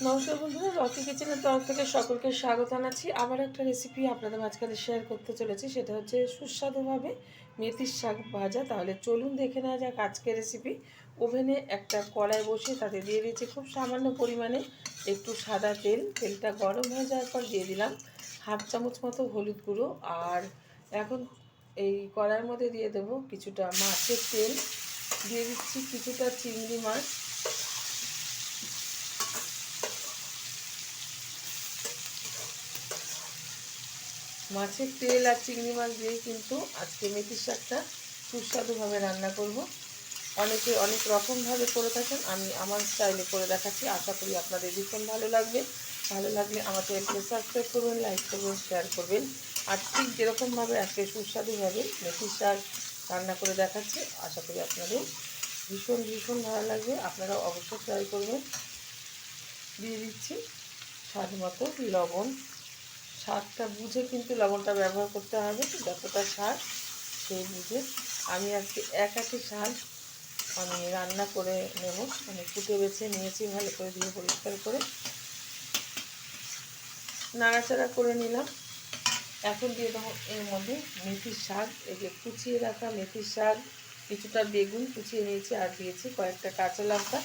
নমস্কার বন্ধুরা, রকি কিচেনের তরফ থেকে সকলকে স্বাগত জানাচ্ছি। আবার একটা রেসিপি আপনাদের মাঝখানে শেয়ার করতে চলেছি, সেটা হচ্ছে সুস্বাদুভাবে মেথির শাক ভাজা। তাহলে চলুন দেখে নেওয়া যাক আজকের রেসিপি। ওভেনে একটা কড়াই বসিয়ে তাতে দিয়ে দিয়েছি খুব সামান্য পরিমাণে একটু সাদা তেল। তেলটা গরম হয়ে যাওয়ার পর দিয়ে দিলাম হাফ চামচ মতো হলুদ গুঁড়ো। আর এখন এই কড়াইয়ের মধ্যে দিয়ে দেবো কিছুটা মাছের তেল, দিয়ে দিচ্ছি কিছুটা চিংড়ি মাছ, মাছের তেল আর চিংড়ি মাছ দিয়ে কিন্তু আজকে মেথির শাকটা সুস্বাদুভাবে রান্না করব। অনেকে অনেক রকমভাবে করে থাকেন, আমি আমার স্টাইলে করে দেখাচ্ছি। আশা করি আপনাদের ভীষণ ভালো লাগবে। ভালো লাগলে আমার চ্যানেলকে সাবস্ক্রাইব করবেন, লাইক করবেন, শেয়ার করবেন। আর ঠিক যেরকমভাবে আজকে সুস্বাদুভাবে মেথির শাক রান্না করে দেখাচ্ছি, আশা করি আপনাদের ভীষণ ভীষণ ভালো লাগবে। আপনারা অবশ্যই ট্রাই করবেন। দিয়ে দিচ্ছি স্বাদ মতো লবণ। স্বাদটা বুঝে কিন্তু লবণটা ব্যবহার করতে হবে, যতটা স্বাদ সেই বুঝে। আমি আজকে এক আটি শাক আমি রান্না করে নেব, মানে কুটে বেছে নিয়েছি ভালো করে, দিয়ে পরিষ্কার করে নাড়াচাড়া করে নিলাম। এখন দিয়ে দেবো এর মধ্যে মেথির শাক, এই যে কুচিয়ে রাখা মেথির শাক, কিছুটা বেগুন কুচিয়ে নিয়েছি, আর দিয়েছি কয়েকটা কাঁচা লঙ্কা।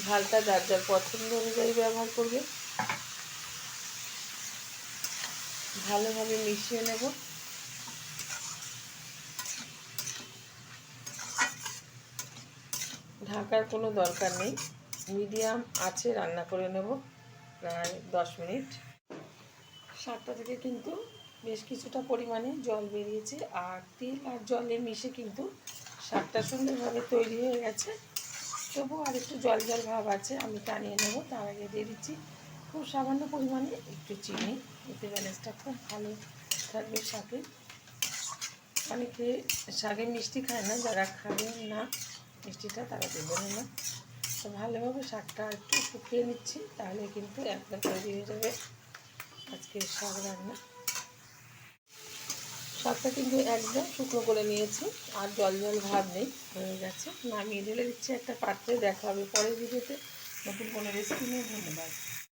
ঝালটা যার যার পছন্দ অনুযায়ী ব্যবহার করবে। ভালোভাবে মিশিয়ে নেব। ঢাকার কোনো দরকার নেই, মিডিয়াম আছে রান্না করে নেব প্রায় 10 মিনিট। শাকটা থেকে কিন্তু বেশ কিছুটা পরিমাণে জল বেরিয়েছে, আর তেল আর জলে মিশে কিন্তু শাকটা সুন্দরভাবে তৈরি হয়ে গেছে। তবু আর একটু জল জল ভাব আছে, আমি টানিয়ে নেব। তার আগে দিয়ে দিচ্ছি খুব সামান্য পরিমাণে একটু চিনি, এতে ব্যালেন্সটা খুব ভালো থাকবে শাকে। অনেকে শাকে মিষ্টি খায় না, যারা খাবেন না মিষ্টিটা তারা দেবেন না। তো ভালোভাবে শাকটা একটু শুকিয়ে নিচ্ছি, তাহলে কিন্তু একদম তৈরি হয়ে যাবে আজকের শাক রান্না। শাকটা কিন্তু একদম শুকনো করে নিয়েছি, আর জল জল ভাব নেই, হয়ে গেছে। নামিয়ে ঢেলে দিচ্ছি একটা পাত্রে। দেখা হবে পরের ভিডিওতে নতুন কোনো রেসিপি নিয়ে। ধন্যবাদ।